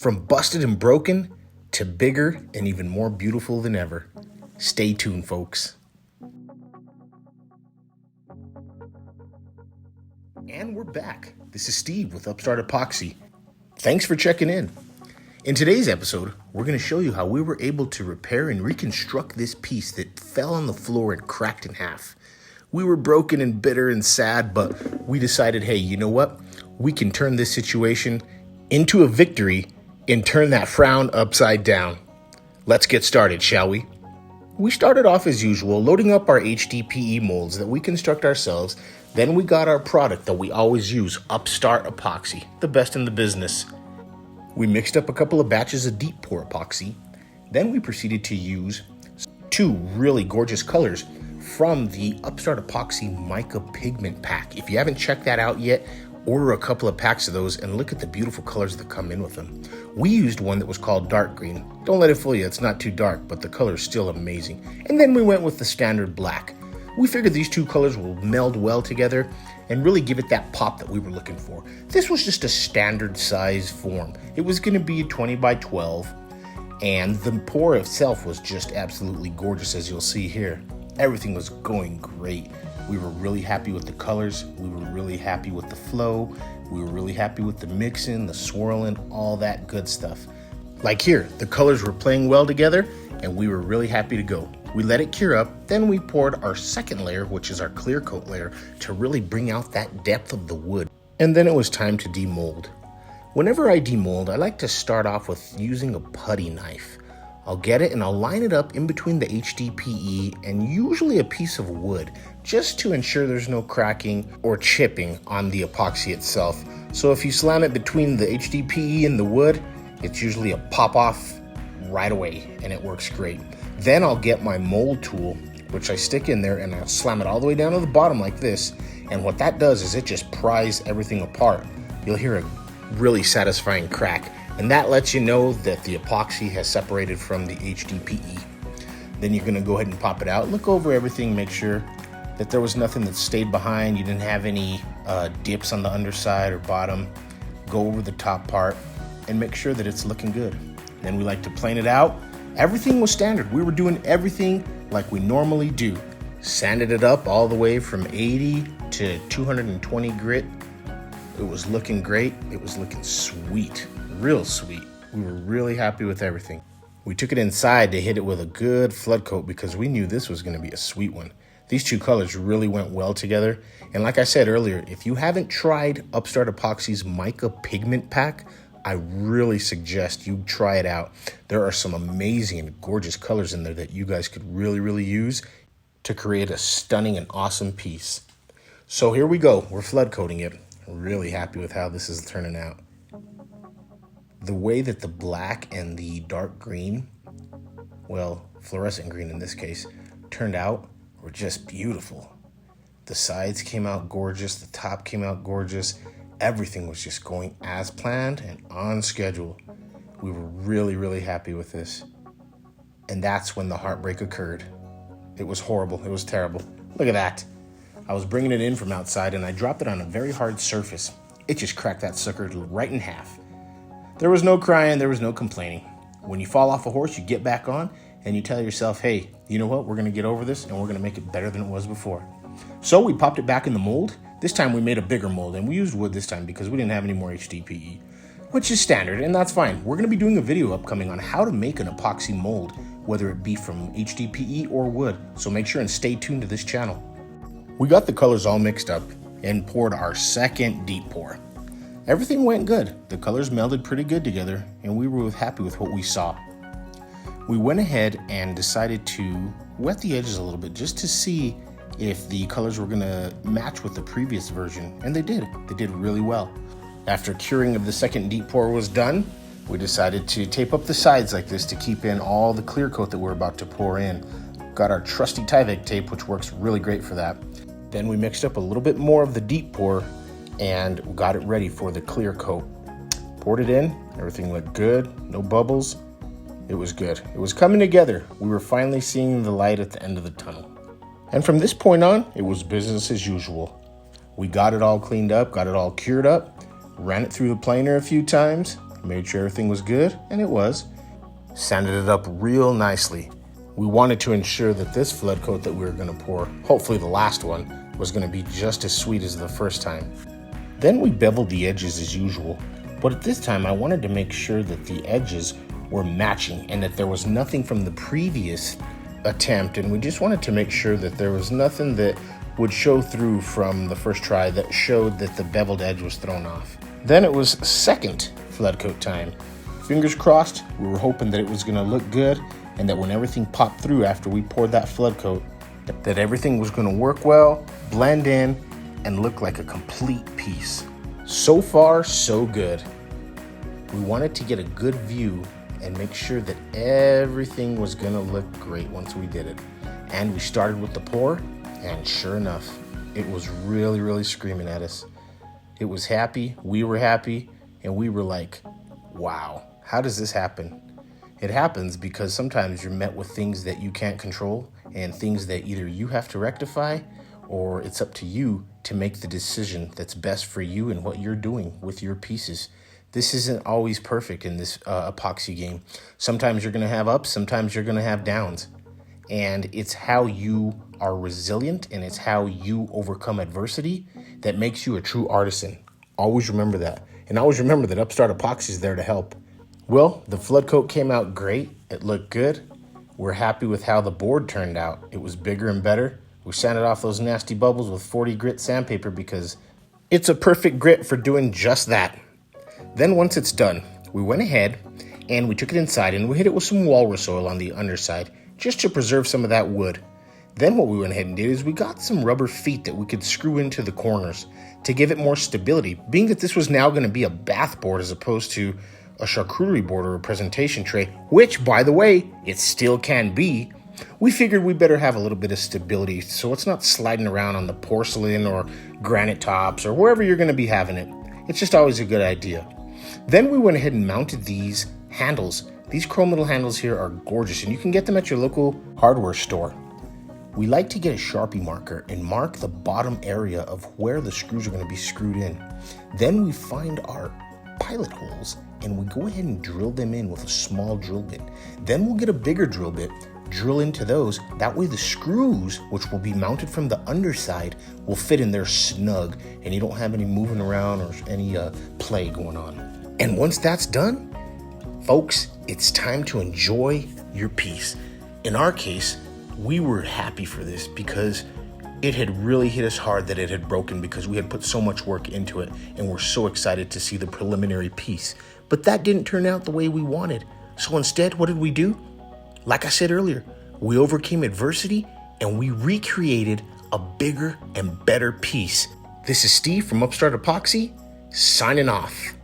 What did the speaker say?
From busted and broken to bigger and even more beautiful than ever. Stay tuned, folks. And we're back. This is Steve with Upstart Epoxy. Thanks for checking in. In today's episode, we're going to show you how we were able to repair and reconstruct this piece that fell on the floor and cracked in half. We were broken and bitter and sad, but we decided, hey, you know what? We can turn this situation into a victory and turn that frown upside down. Let's get started, shall we? We started off as usual, loading up our HDPE molds that we construct ourselves. Then we got our product that we always use, Upstart Epoxy, the best in the business. We mixed up a couple of batches of deep pour epoxy. Then we proceeded to use two really gorgeous colors from the Upstart Epoxy Mica Pigment Pack. If you haven't checked that out yet, order a couple of packs of those and look at the beautiful colors that come in with them. We used one that was called dark green. Don't let it fool you, it's not too dark, but the color is still amazing. And then we went with the standard black. We figured these two colors will meld well together and really give it that pop that we were looking for. This was just a standard size form. It was going to be a 20 by 12, and the pour itself was just absolutely gorgeous, as you'll see here. Everything was going great. We were really happy with the colors. We were really happy with the flow. We were really happy with the mixing, the swirling, all that good stuff. Like here, the colors were playing well together, and we were really happy to go. We let it cure up, then we poured our second layer, which is our clear coat layer, to really bring out that depth of the wood. And then it was time to demold. Whenever I demold, I like to start off with using a putty knife. I'll get it and I'll line it up in between the HDPE and usually a piece of wood, just to ensure there's no cracking or chipping on the epoxy itself. So if you slam it between the HDPE and the wood, it's usually a pop off right away and it works great. Then I'll get my mold tool, which I stick in there, and I'll slam it all the way down to the bottom like this. And what that does is it just pries everything apart. You'll hear a really satisfying crack, and that lets you know that the epoxy has separated from the HDPE. Then you're gonna go ahead and pop it out, look over everything, make sure that there was nothing that stayed behind, you didn't have any dips on the underside or bottom. Go over the top part and make sure that it's looking good. Then we like to plane it out. Everything was standard. We were doing everything like we normally do. Sanded it up all the way from 80 to 220 grit. It was looking great. It was looking sweet, real sweet. We were really happy with everything. We took it inside to hit it with a good flood coat because we knew this was going to be a sweet one. These two colors really went well together. And like I said earlier, if you haven't tried Upstart Epoxy's Mica Pigment Pack, I really suggest you try it out. There are some amazing and gorgeous colors in there that you guys could really use to create a stunning and awesome piece. So here we go. We're flood coating it. Really happy with how this is turning out. The way that the black and the dark green, well, fluorescent green in this case, turned out were just beautiful. The sides came out gorgeous. The top came out gorgeous. Everything was just going as planned and on schedule. We were really happy with this. And that's when the heartbreak occurred. It was horrible. It was terrible. Look at that. I was bringing it in from outside and I dropped it on a very hard surface. It just cracked that sucker right in half. There was no crying. There was no complaining. When you fall off a horse, you get back on and you tell yourself, hey, you know what? We're going to get over this and we're going to make it better than it was before. So we popped it back in the mold. This time we made a bigger mold, and we used wood this time because we didn't have any more HDPE, which is standard, and that's fine. We're going to be doing a video upcoming on how to make an epoxy mold, whether it be from HDPE or wood, so make sure and stay tuned to this channel. We got the colors all mixed up and poured our second deep pour. Everything went good. The colors melded pretty good together, and we were happy with what we saw. We went ahead and decided to wet the edges a little bit just to see if the colors were gonna match with the previous version, and they did. They did really well. After curing of the second deep pour was done, we decided to tape up the sides like this to keep in all the clear coat that we're about to pour in. Got our trusty Tyvek tape, which works really great for that. Then we mixed up a little bit more of the deep pour and got it ready for the clear coat. Poured it in, everything looked good, no bubbles. It was good. It was coming together. We were finally seeing the light at the end of the tunnel. And from this point on, it was business as usual. We got it all cleaned up, got it all cured up, ran it through the planer a few times, made sure everything was good, and it was. Sanded it up real nicely. We wanted to ensure that this flood coat that we were going to pour, hopefully the last one, was going to be just as sweet as the first time. Then we beveled the edges as usual, but at this time I wanted to make sure that the edges were matching and that there was nothing from the previous attempt, and we just wanted to make sure that there was nothing that would show through from the first try that showed that the beveled edge was thrown off. Then it was second flood coat time. Fingers crossed, we were hoping that it was going to look good and that when everything popped through after we poured that flood coat, that everything was going to work well, blend in, and look like a complete piece. So far, so good. We wanted to get a good view and make sure that everything was going to look great once we did it. And we started with the pour, and sure enough, it was really, really screaming at us. It was happy, we were happy, and we were like, wow, how does this happen? It happens because sometimes you're met with things that you can't control and things that either you have to rectify or it's up to you to make the decision that's best for you and what you're doing with your pieces. This isn't always perfect in this epoxy game. Sometimes you're going to have ups, sometimes you're going to have downs. And it's how you are resilient and it's how you overcome adversity that makes you a true artisan. Always remember that. And always remember that Upstart Epoxy is there to help. Well, the flood coat came out great. It looked good. We're happy with how the board turned out. It was bigger and better. We sanded off those nasty bubbles with 40 grit sandpaper because it's a perfect grit for doing just that. Then once it's done, we went ahead and we took it inside and we hit it with some walrus oil on the underside just to preserve some of that wood. Then what we went ahead and did is we got some rubber feet that we could screw into the corners to give it more stability, being that this was now going to be a bath board as opposed to a charcuterie board or a presentation tray, which, by the way, it still can be. We figured we better have a little bit of stability so it's not sliding around on the porcelain or granite tops or wherever you're going to be having it. It's just always a good idea. Then we went ahead and mounted these handles. These chrome little handles here are gorgeous, and you can get them at your local hardware store. We like to get a Sharpie marker and mark the bottom area of where the screws are going to be screwed in. Then we find our pilot holes and we go ahead and drill them in with a small drill bit. Then we'll get a bigger drill bit, drill into those. That way the screws, which will be mounted from the underside, will fit in there snug and you don't have any moving around or any play going on. And once that's done, folks, it's time to enjoy your piece. In our case, we were happy for this because it had really hit us hard that it had broken because we had put so much work into it and we're so excited to see the preliminary piece. But that didn't turn out the way we wanted. So instead, what did we do? Like I said earlier, we overcame adversity and we recreated a bigger and better piece. This is Steve from Upstart Epoxy, signing off.